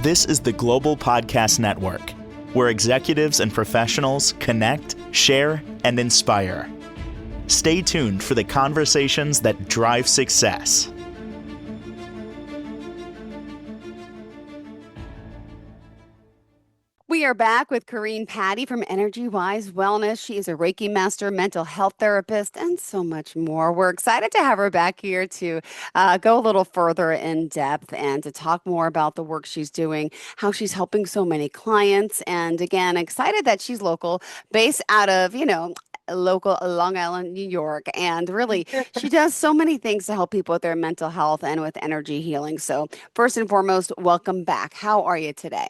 This is the Global Podcast Network, where executives and professionals connect, share, and inspire. Stay tuned for the conversations that drive success. We are back with Corine Patti from Energy Wise Wellness. She is a Reiki Master, mental health therapist, and so much more. We're excited to have her back here to go a little further in depth and to talk more about the work she's doing, how she's helping so many clients. And again, excited that she's local, based out of, local Long Island, New York. And really, she does so many things to help people with their mental health and with energy healing. So first and foremost, welcome back. How are you today?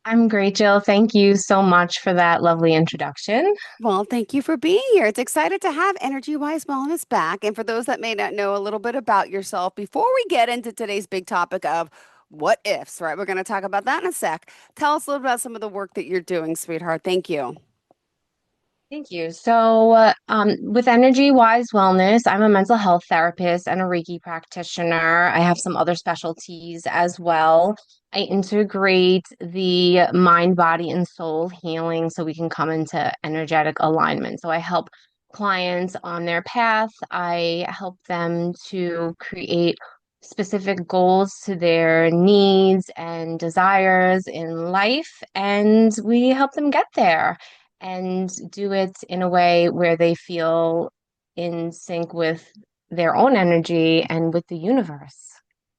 I'm great, Jill. Thank you so much for that lovely introduction. Well, thank you for being here. It's excited to have Energy Wise Wellness back. And for those that may not know a little bit about yourself, before we get into today's big topic of what ifs, right? We're going to talk about that in a sec. Tell us a little about some of the work that you're doing, sweetheart. Thank you. Thank you. With Energy Wise Wellness, I'm a mental health therapist and a Reiki practitioner. I have some other specialties as well. I integrate the mind, body, and soul healing so we can come into energetic alignment. So I help clients on their path. I help them to create specific goals to their needs and desires in life, and we help them get there and do it in a way where they feel in sync with their own energy and with the universe.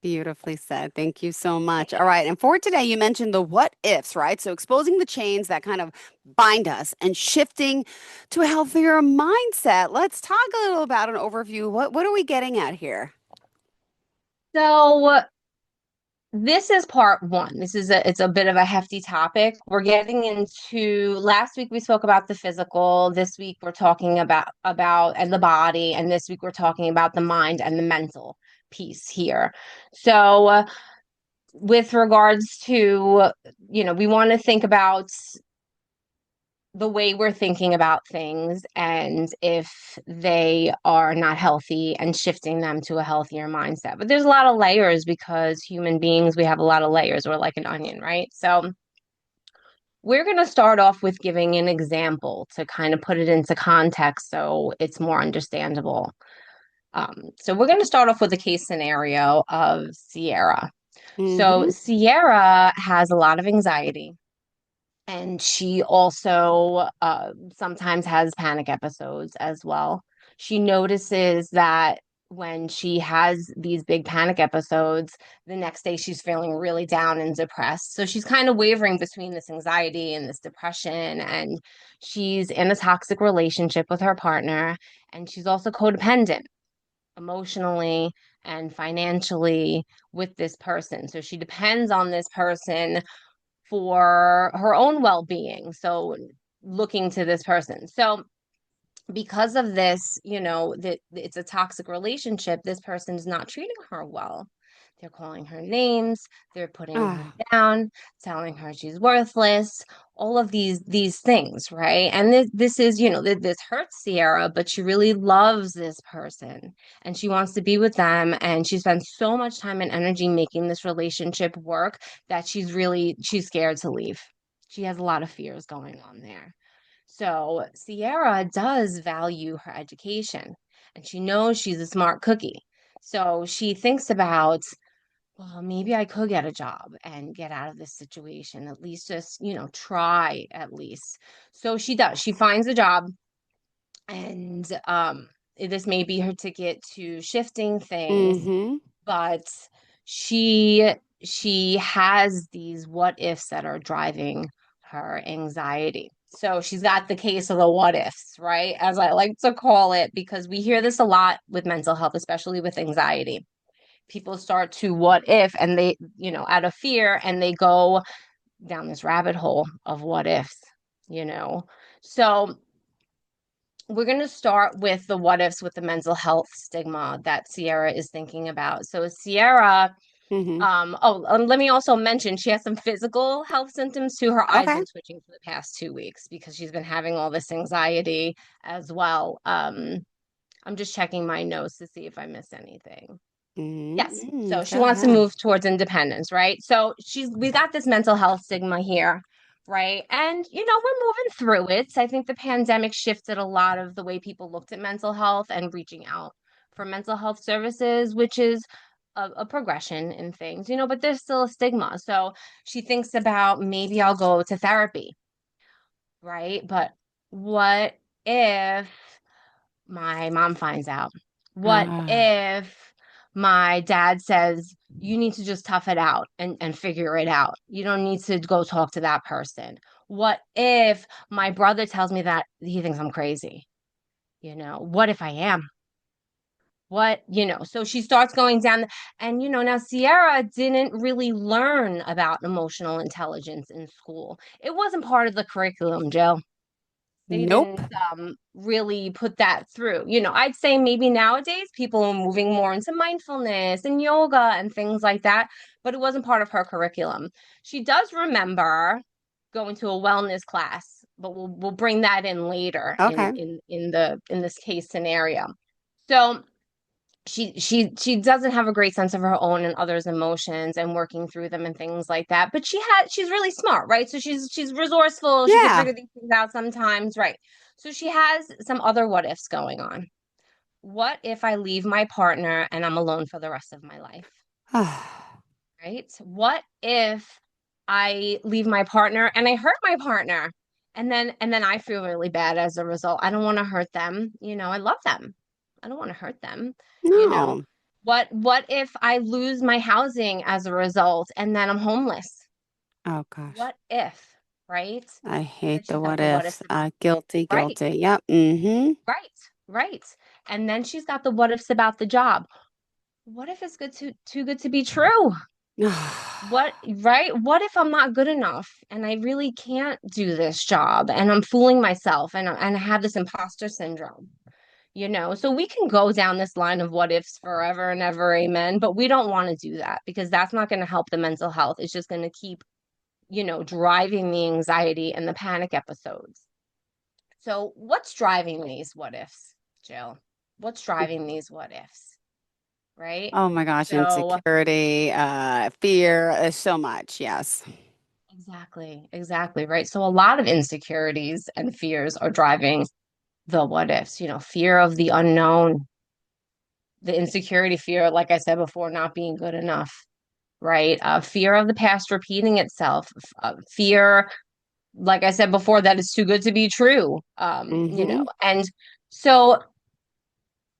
Beautifully said. Thank you so much. All right. And for today, you mentioned the what ifs, right? So exposing the chains that kind of bind us and shifting to a healthier mindset. Let's talk a little about an overview. What are we getting at here? So this is part one. It's a bit of a hefty topic. We're getting into last week we spoke about the physical. This week we're talking about and the body, and this week we're talking about the mind and the mental piece here. So with regards to, we want to think about the way we're thinking about things and if they are not healthy and shifting them to a healthier mindset. But there's a lot of layers because human beings, we have a lot of layers. We're like an onion, right? So we're going to start off with giving an example to kind of put it into context so it's more understandable. So we're going to start off with a case scenario of Sierra. So Mm-hmm. Sierra has a lot of anxiety. And she also sometimes has panic episodes as well. She notices that when she has these big panic episodes, the next day she's feeling really down and depressed. So she's kind of wavering between this anxiety and this depression. And she's in a toxic relationship with her partner. And she's also codependent emotionally and financially with this person. So she depends on this person for her own well-being. So looking to this person. So because of this, that it's a toxic relationship, this person is not treating her well. They're calling her names, they're putting her Ah, down, telling her she's worthless, all of these things, right? And this is, this hurts Sierra, but she really loves this person and she wants to be with them. And she spends so much time and energy making this relationship work that she's scared to leave. She has a lot of fears going on there. So Sierra does value her education and she knows she's a smart cookie. So she thinks about, well, maybe I could get a job and get out of this situation, at least just, try at least. So she does. She finds a job and this may be her ticket to shifting things, mm-hmm. but she has these what ifs that are driving her anxiety. So she's got the case of the what ifs, right? As I like to call it, because we hear this a lot with mental health, especially with anxiety. People start to what if and they, out of fear, and they go down this rabbit hole of what ifs. So we're going to start with the what ifs with the mental health stigma that Sierra is thinking about. So Sierra, Mm-hmm. let me also mention she has some physical health symptoms too. Her eyes Okay. been twitching for the past 2 weeks because she's been having all this anxiety as well. I'm just checking my notes to see if I missed anything. Yes. Mm-hmm. So she Go wants to ahead. move towards independence, right? So we got this mental health stigma here, right? And we're moving through it. I think the pandemic shifted a lot of the way people looked at mental health and reaching out for mental health services, which is a progression in things, but there's still a stigma. So she thinks about, maybe I'll go to therapy, right? But what if my mom finds out? What Ah, if my dad says, you need to just tough it out and figure it out? You don't need to go talk to that person. What if my brother tells me that he thinks I'm crazy? What if I am? So she starts going down, and now Sierra didn't really learn about emotional intelligence in school. It wasn't part of the curriculum, Jill. They nope. didn't really put that through. I'd say maybe nowadays people are moving more into mindfulness and yoga and things like that, but it wasn't part of her curriculum. She does remember going to a wellness class, but we'll bring that in later in Okay. this case scenario. So she doesn't have a great sense of her own and others' emotions and working through them and things like that. But she's really smart, right? So she's resourceful. She could Yeah. figure these things out sometimes, right? So she has some other what ifs going on. What if I leave my partner and I'm alone for the rest of my life? Right? What if I leave my partner and I hurt my partner? And then I feel really bad as a result. I don't want to hurt them. I love them. I don't want to hurt them. You know, No. what if I lose my housing as a result and then I'm homeless? Oh gosh. What if, right? I And then hate the she's got what the what ifs ifs. about, Guilty, right, guilty. Yep. Mm-hmm. right, right. And then she's got the what ifs about the job. What if it's too good to be true? Right? What if I'm not good enough and I really can't do this job and I'm fooling myself and I have this imposter syndrome, So we can go down this line of what ifs forever and ever, amen, but we don't want to do that because that's not going to help the mental health. It's just going to keep, driving the anxiety and the panic episodes. So what's driving these what ifs, Jill? What's driving these what ifs, right? Oh my gosh, So insecurity, fear, so much. Yes. exactly, right. So a lot of insecurities and fears are driving the what ifs, fear of the unknown, the insecurity, fear, like I said before, not being good enough, right? Fear of the past repeating itself, fear, like I said before, that it's too good to be true. Mm-hmm. And so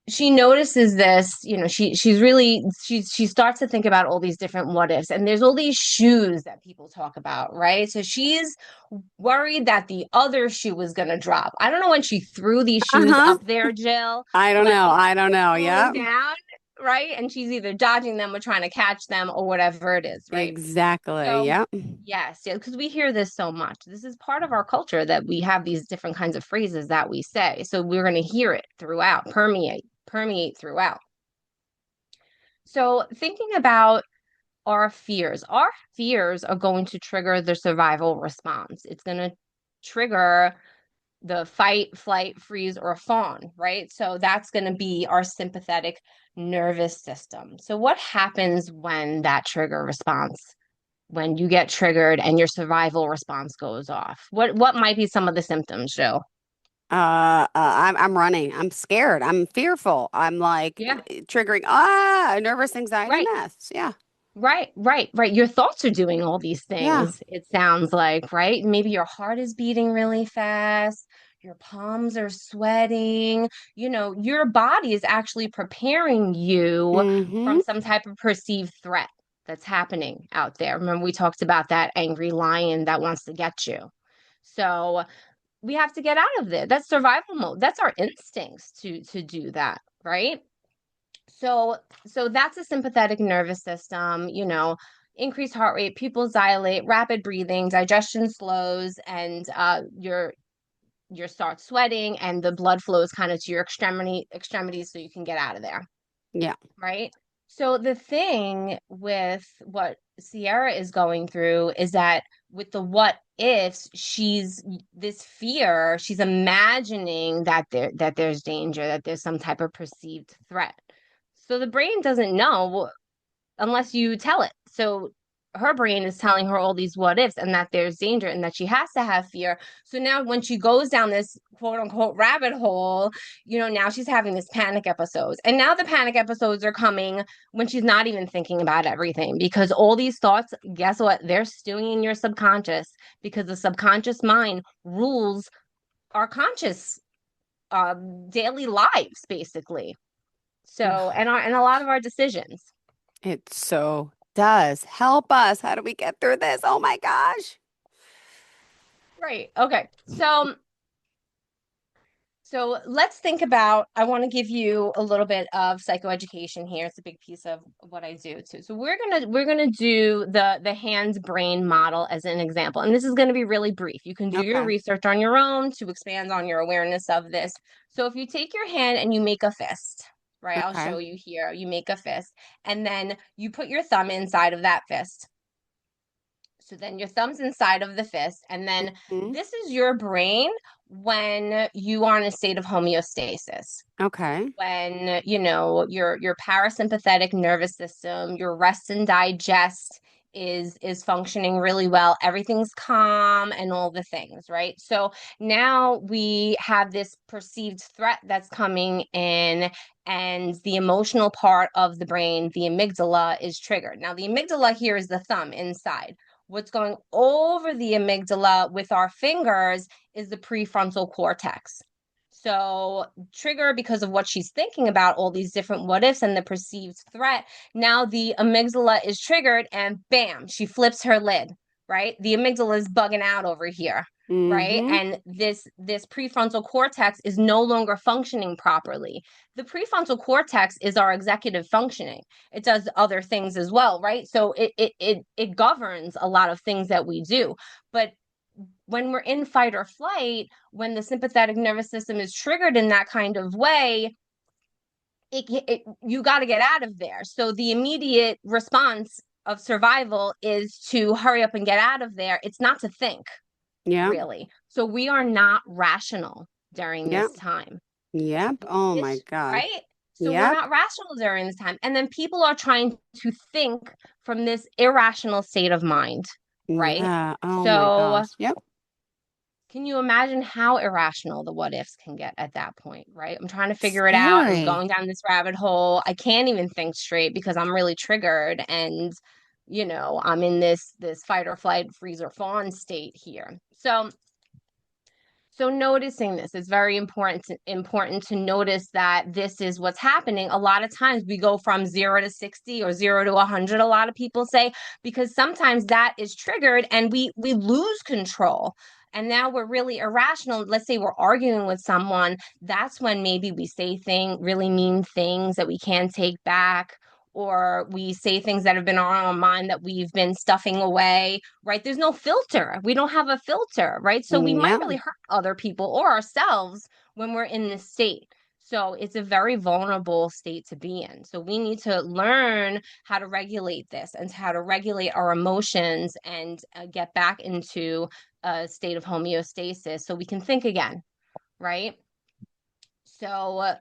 she notices this, she starts to think about all these different what ifs, and there's all these shoes that people talk about, right? So she's worried that the other shoe was going to drop. I don't know when she threw these shoes Uh-huh. up there, Jill, I don't but know. it's I don't know. falling Yep. down, right? And she's either dodging them or trying to catch them or whatever it is, right? Exactly. So Yep. yes, yeah, because we hear this so much. This is part of our culture that we have these different kinds of phrases that we say. So we're going to hear it throughout, permeate throughout. So thinking about our fears are going to trigger the survival response. It's going to trigger the fight, flight, freeze, or fawn, right? So that's going to be our sympathetic nervous system. So what happens when that trigger response, when you get triggered and your survival response goes off? What might be some of the symptoms, Joe? I'm running. I'm scared. I'm fearful. I'm like Yeah. triggering nervous anxiety Right. mess. Yeah. Right. Your thoughts are doing all these Yeah. things, it sounds like, right? Maybe your heart is beating really fast, your palms are sweating, your body is actually preparing you Mm-hmm. from some type of perceived threat that's happening out there. Remember, we talked about that angry lion that wants to get you. So we have to get out of there. That's survival mode. That's our instincts to do that, right? So that's a sympathetic nervous system, increased heart rate, pupils dilate, rapid breathing, digestion slows, and you start sweating and the blood flows kind of to your extremities so you can get out of there, Yeah. right? So the thing with what Sierra is going through is that with the what ifs, she's imagining that there's danger, that there's some type of perceived threat. So the brain doesn't know unless you tell it. So her brain is telling her all these what ifs and that there's danger and that she has to have fear. So now when she goes down this quote unquote rabbit hole, now she's having this panic episodes. And now the panic episodes are coming when she's not even thinking about everything, because all these thoughts, guess what? They're stewing in your subconscious, because the subconscious mind rules our conscious daily lives, basically. So, and a lot of our decisions. It so does. Help us. How do we get through this? Oh my gosh. Right. Okay. So let's think about, I want to give you a little bit of psychoeducation here. It's a big piece of what I do too. So we're gonna do the hands brain model as an example. And this is going to be really brief. You can do your Okay. research on your own to expand on your awareness of this. So if you take your hand and you make a fist, right? I'll Okay. show you here. You make a fist, and then you put your thumb inside of that fist. So then your thumb's inside of the fist, and then Mhm. this is your brain when you are in a state of homeostasis. Okay. When, your parasympathetic nervous system, your rest and digest is functioning really well. Everything's calm and all the things, right? So now we have this perceived threat that's coming in, and the emotional part of the brain, the amygdala, is triggered. Now, the amygdala here is the thumb inside. What's going over the amygdala with our fingers is the prefrontal cortex. So, trigger, because of what she's thinking about, all these different what ifs and the perceived threat. Now the amygdala is triggered, and bam, she flips her lid, right? The amygdala is bugging out over here, right? Mm-hmm. And this prefrontal cortex is no longer functioning properly. The prefrontal cortex is our executive functioning. It does other things as well, right? So it governs a lot of things that we do. But when we're in fight or flight, when the sympathetic nervous system is triggered in that kind of way, you got to get out of there. So the immediate response of survival is to hurry up and get out of there. It's not to think, Yep. really. So we are not rational during Yep. this time. Yep. Oh my This, God. right? So we're Yep. not rational during this time. And then people are trying to think from this irrational state of mind, right? Yeah. Oh my So gosh. Yep. can you imagine how irrational the what ifs can get at that point, right? I'm trying to figure it out. I'm Scary. going down this rabbit hole. I can't even think straight because I'm really triggered, and I'm in this fight or flight, freeze or fawn state here. So noticing this is very important to notice that this is what's happening. A lot of times we go from 0 to 60 or 0 to 100, a lot of people say, because sometimes that is triggered and we lose control. And now we're really irrational. Let's say we're arguing with someone. That's when maybe we say really mean things that we can't take back, or we say things that have been on our mind that we've been stuffing away, right? There's no filter. We don't have a filter, right? So we might Yep. really hurt other people or ourselves when we're in this state. So it's a very vulnerable state to be in. So we need to learn how to regulate this and how to regulate our emotions, and get back into a state of homeostasis so we can think again, right? So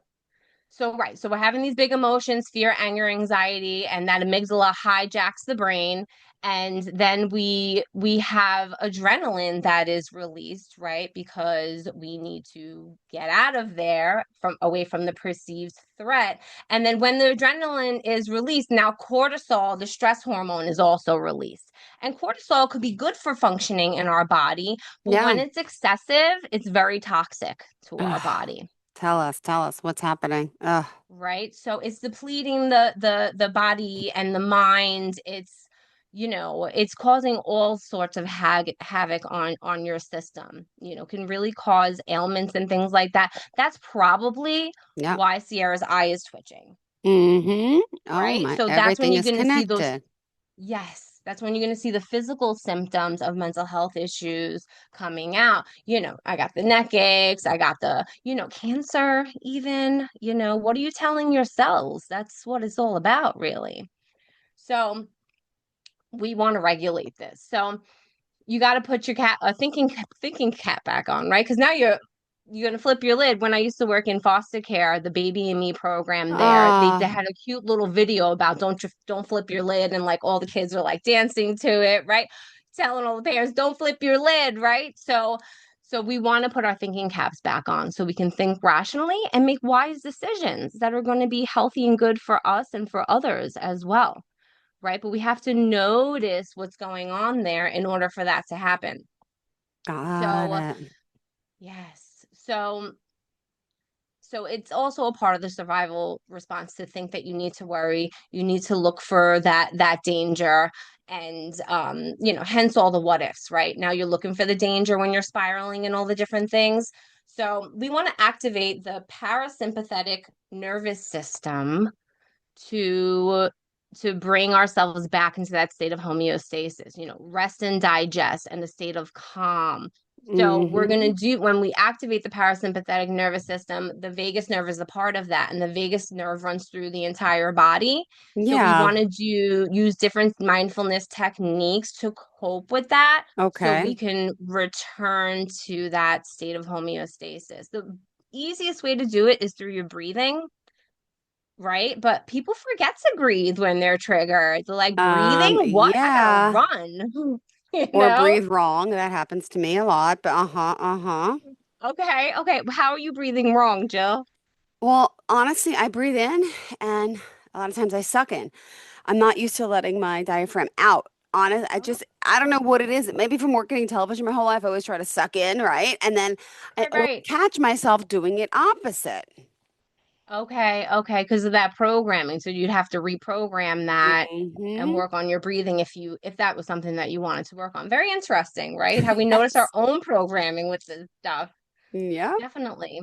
right. So we're having these big emotions, fear, anger, anxiety, and that amygdala hijacks the brain. And then we have adrenaline that is released, right? Because we need to get out of there, from away from the perceived threat. And then when the adrenaline is released, now cortisol, the stress hormone, is also released. And cortisol could be good for functioning in our body, but when Yeah. it's excessive, it's very toxic to our Ugh. body. Tell us what's happening. Ugh. Right, so it's depleting the body and the mind. It's causing all sorts of havoc on your system. Can really cause ailments and things like that. That's probably Yep. why Sierra's eye is twitching. Mm-hmm. Oh Right, my, so that's when everything you're is going to see those. connected. Yes, that's when you're going to see the physical symptoms of mental health issues coming out. I got the neck aches, I got the, cancer, even. What are you telling your cells? That's what it's all about, really. So we want to regulate this. So you got to put your thinking cap back on, right? Because now you're gonna flip your lid. When I used to work in foster care, the Baby and Me program there, they Ah, had a cute little video about don't flip your lid, and like all the kids are like dancing to it, right? Telling all the parents, don't flip your lid, right? So we want to put our thinking caps back on so we can think rationally and make wise decisions that are going to be healthy and good for us and for others as well, right? But we have to notice what's going on there in order for that to happen. got So, it. yes. So it's also a part of the survival response to think that you need to worry, you need to look for that danger, and hence all the what ifs, right? Now you're looking for the danger when you're spiraling and all the different things. So we want to activate the parasympathetic nervous system to bring ourselves back into that state of homeostasis, rest and digest and a state of calm. So we're going to Hmm. do, when we activate the parasympathetic nervous system, the vagus nerve is a part of that, and the vagus nerve runs through the entire body. So we Yeah. want to use different mindfulness techniques to cope with that so we Okay. can return to that state of homeostasis. The easiest way to do it is through your breathing, right? But people forget to breathe when they're triggered. They're like, breathing? What? I gotta Yeah. run. You Or know? breathe wrong. That happens to me a lot, but uh-huh, uh-huh. Okay, okay. How are you breathing wrong, Jill? Well, honestly, I breathe in and a lot of times I suck in. I'm not used to letting my diaphragm out. Honest, Oh, I don't know what it is. Maybe from working in television my whole life, I always try to suck in, right? And then I right, always right. catch myself doing it opposite. Okay, okay, because of that programming. So you'd have to reprogram that and Hmm. work on your breathing if that was something that you wanted to work on. Very interesting, right? How we notice our Yes. own programming with this stuff. Yeah. Definitely.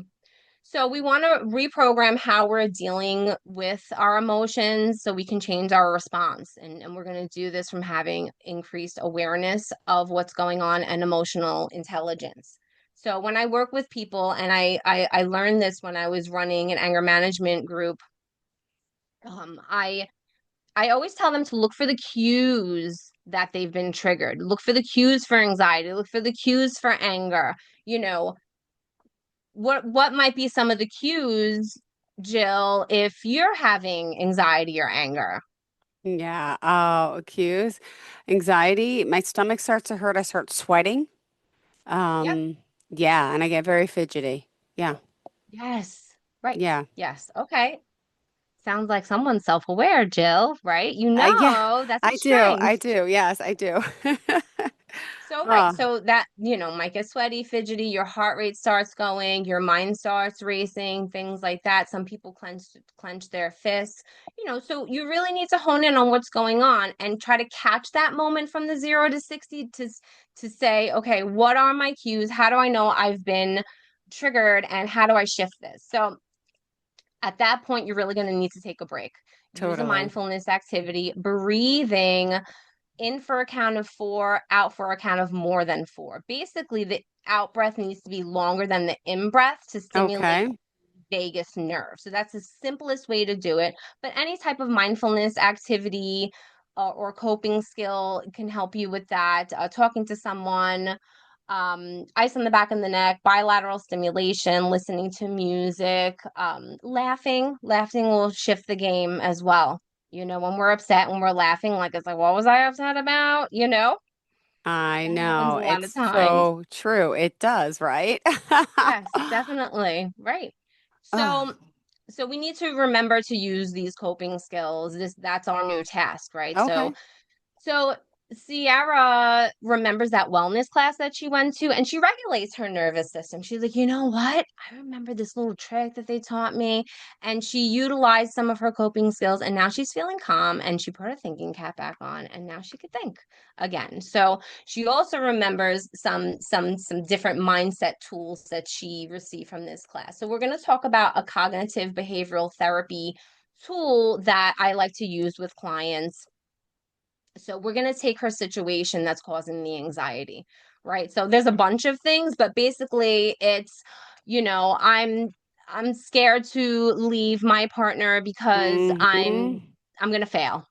So we want to reprogram how we're dealing with our emotions so we can change our response. And we're going to do this from having increased awareness of what's going on and emotional intelligence. So when I work with people, and I learned this when I was running an anger management group, I always tell them to look for the cues that they've been triggered. Look for the cues for anxiety. Look for the cues for anger. You know, what might be some of the cues, Jill, if you're having anxiety or anger? Yeah. Oh, cues. Anxiety. My stomach starts to hurt. I start sweating. Yep. Um, yeah, and I get very fidgety. Yeah. Yes. Right. Yeah. Yes. Okay. Sounds like someone's self-aware, Jill, right? You Yeah, know, that's a I do. strength. I do. Yes, I do. So, right. Oh, So that, might get sweaty, fidgety, your heart rate starts going, your mind starts racing, things like that. Some people clench their fists, so you really need to hone in on what's going on and try to catch that moment from the 0 to 60 to say, okay, what are my cues? How do I know I've been triggered, and how do I shift this? So at that point, you're really going to need to take a break. Use a totally. mindfulness activity, breathing in for a count of four, out for a count of more than four. Basically, the out breath needs to be longer than the in breath to stimulate Okay. vagus nerve. So that's the simplest way to do it. But any type of mindfulness activity or coping skill can help you with that. Talking to someone, ice on the back of the neck, bilateral stimulation, listening to music, laughing will shift the game as well. When we're upset, when we're laughing, like it's like, what was I upset about? I That happens know. a lot of It's times. so true. It does, right? Yes, definitely. Right. Oh, So we need to remember to use these coping skills. That's our new task, right? So okay. so Sierra remembers that wellness class that she went to, and she regulates her nervous system. She's like, you know what? I remember this little trick that they taught me. And she utilized some of her coping skills, and now she's feeling calm, and she put her thinking cap back on, and now she could think again. So she also remembers some different mindset tools that she received from this class. So we're going to talk about a cognitive behavioral therapy tool that I like to use with clients. So we're going to take her situation that's causing the anxiety, right? So there's a bunch of things, but basically it's, I'm scared to leave my partner because Hmm. I'm going to fail,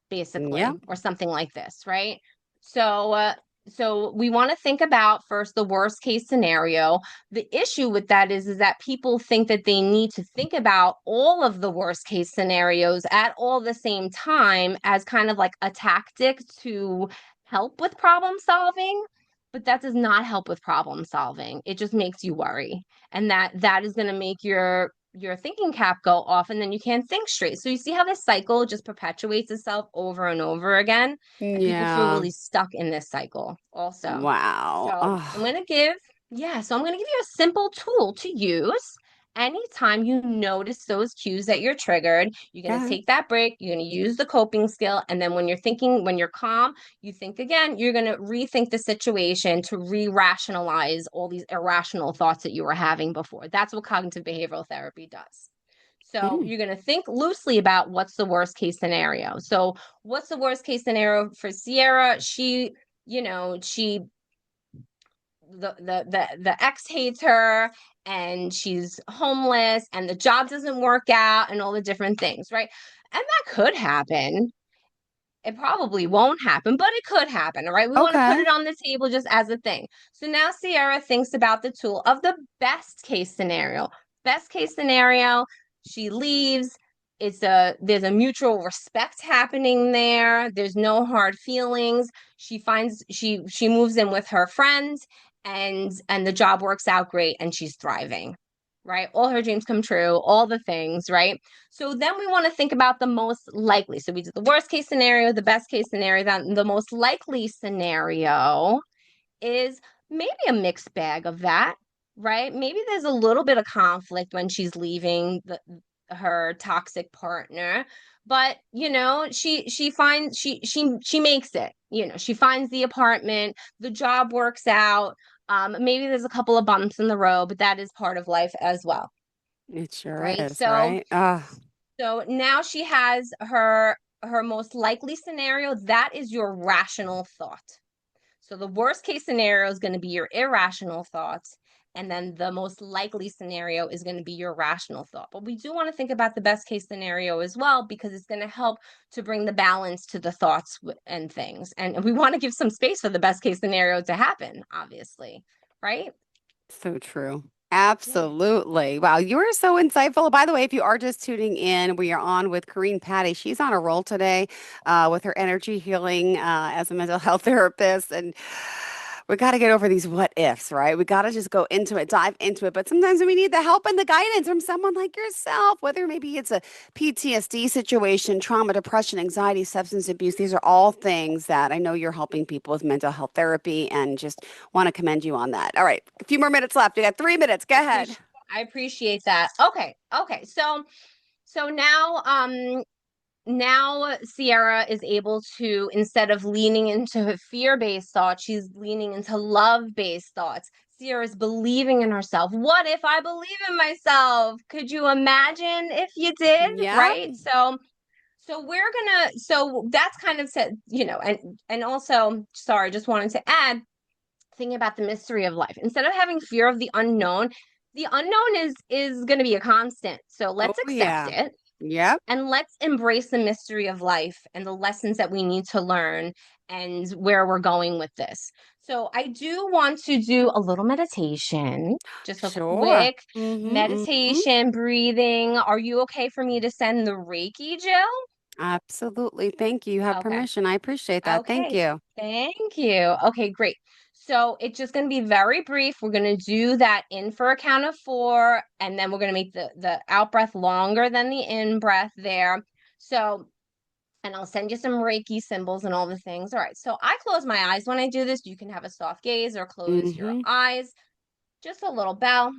Yep. basically, or something like this, right? So So we want to think about first the worst case scenario. The issue with that is that people think that they need to think about all of the worst case scenarios at all the same time as kind of like a tactic to help with problem solving. But that does not help with problem solving. It just makes you worry. And that is going to make your thinking cap go off, and then you can't think straight. So you see how this cycle just perpetuates itself over and over again, and people feel Yeah. really stuck in this cycle also. Wow. So I'm Oh, going to give, yeah, so I'm going to give you a simple tool to use. Anytime you notice those cues that you're triggered, you're going to yeah. take that break, you're going to use the coping skill. And then when you're thinking, when you're calm, you think again, you're going to rethink the situation to re-rationalize all these irrational thoughts that you were having before. That's what cognitive behavioral therapy does. So Mm. you're going to think loosely about what's the worst case scenario. So what's the worst case scenario for Sierra? She the ex hates her, and she's homeless, and the job doesn't work out, and all the different things, right? And that could happen. It probably won't happen, but it could happen. All right. We want to put Okay. it on the table just as a thing. So now Sierra thinks about the tool of the best case scenario. Best case scenario, she leaves. There's a mutual respect happening there. There's no hard feelings. She moves in with her friends, and the job works out great, and she's thriving. Right? All her dreams come true, all the things, right? So then we want to think about the most likely. So we did the worst case scenario, the best case scenario. Then the most likely scenario is maybe a mixed bag of that, right? Maybe there's a little bit of conflict when she's leaving her toxic partner, but she finds she makes it. She finds the apartment, the job works out. Maybe there's a couple of bumps in the road, but that is part of life as well, It sure right? is, So right? so now she has her most likely scenario. That is your rational thought. So the worst case scenario is going to be your irrational thoughts. And then the most likely scenario is going to be your rational thought. But we do want to think about the best case scenario as well, because it's going to help to bring the balance to the thoughts and things. And we want to give some space for the best case scenario to happen, obviously. Right? So true. Yeah. Absolutely. Wow, you are so insightful. By the way, if you are just tuning in, we are on with Corine Patti. She's on a roll today with her energy healing as a mental health therapist. And we got to get over these what ifs, right? We got to just go into it, dive into it. But sometimes we need the help and the guidance from someone like yourself, whether maybe it's a PTSD situation, trauma, depression, anxiety, substance abuse. These are all things that I know you're helping people with mental health therapy, and just want to commend you on that. All right, a few more minutes left. You got 3 minutes. Go I ahead. appreciate I appreciate that. Okay. Okay. So now Sierra is able to, instead of leaning into fear-based thoughts, she's leaning into love-based thoughts. Sierra is believing in herself. What if I believe in myself? Could you imagine if you did? Yeah, Right? So that's kind of said, and also, sorry, just wanted to add, thinking about the mystery of life. Instead of having fear of the unknown is going to be a constant. So oh let's accept yeah, it, yep. and let's embrace the mystery of life and the lessons that we need to learn and where we're going with this. So I do want to do a little meditation, just a Sure. quick Mm-hmm. meditation, breathing. Are you okay for me to send the Reiki, Jill? Absolutely. Thank you. You have Okay. permission. I appreciate that. Thank Okay. you. Thank you. Okay, great. So it's just going to be very brief. We're going to do that in for a count of four, and then we're going to make the out breath longer than the in breath there. So, and I'll send you some Reiki symbols and all the things. All right. So I close my eyes when I do this. You can have a soft gaze or close your Mm-hmm. eyes. Just a little bell.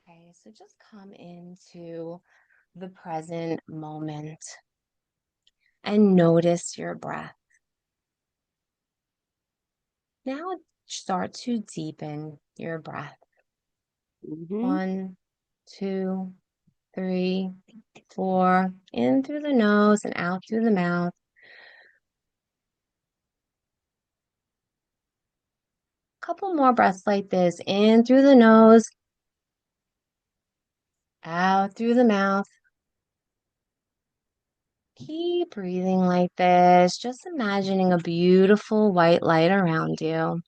Okay. So just come into the present moment and notice your breath. Now start to deepen your breath. Mm-hmm. 1, 2, 3, 4, in through the nose and out through the mouth. Couple more breaths like this, in through the nose, out through the mouth. Keep breathing like this, just imagining a beautiful white light around you,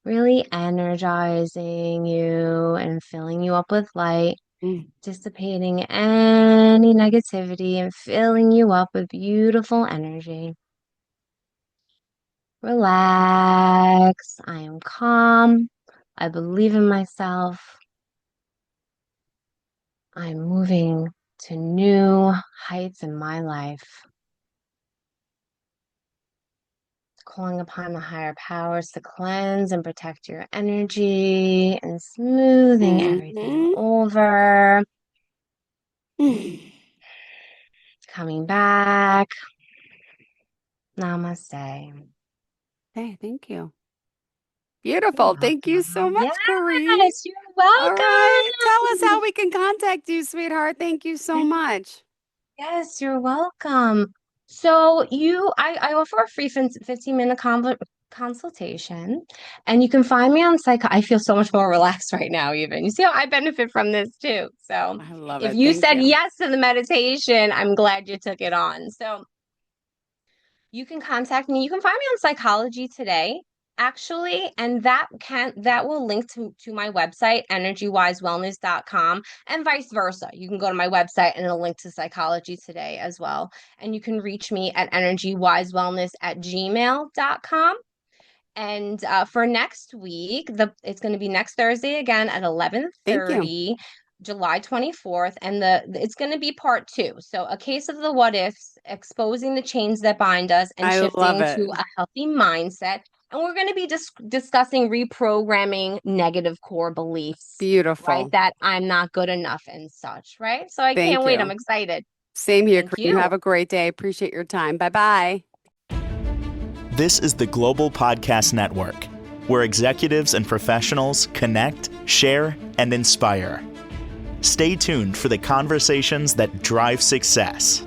really energizing you and filling you up with light, Mm. dissipating any negativity and filling you up with beautiful energy. Relax. I am calm. I believe in myself. I'm moving to new heights in my life. Calling upon the higher powers to cleanse and protect your energy and smoothing everything Mhm. over. Mm. Coming back. Namaste. Hey, thank you. You're Beautiful. Thank you so welcome. much, Corine. Yes, you're All right. Tell us how welcome. we can contact you, sweetheart. Thank you so much. Yes, you're welcome. So I offer a free 15-minute consultation, and you can find me on I feel so much more relaxed right now, even. You see how I benefit from this too. So I love if it. you Thank said you. yes to the meditation, I'm glad you took it on. So you can contact me. You can find me on Psychology Today, actually, and that will link to my website, energywisewellness.com, and vice versa. You can go to my website and it'll link to Psychology Today as well. And you can reach me at energywisewellness@gmail.com. And for next week, it's going to be next Thursday again at Thank you. 11:30, July 24th, and it's going to be part 2. So a case of the what ifs, exposing the chains that bind us and I love shifting it. to a healthy mindset. And we're going to be discussing reprogramming negative core beliefs, right? Beautiful. That I'm not good enough and such, right? So I can't Thank wait. I'm you. excited. Same here, Thank Corine. You you. have a great day. Appreciate your time. Bye-bye. This is the Global Podcast Network, where executives and professionals connect, share, and inspire. Stay tuned for the conversations that drive success.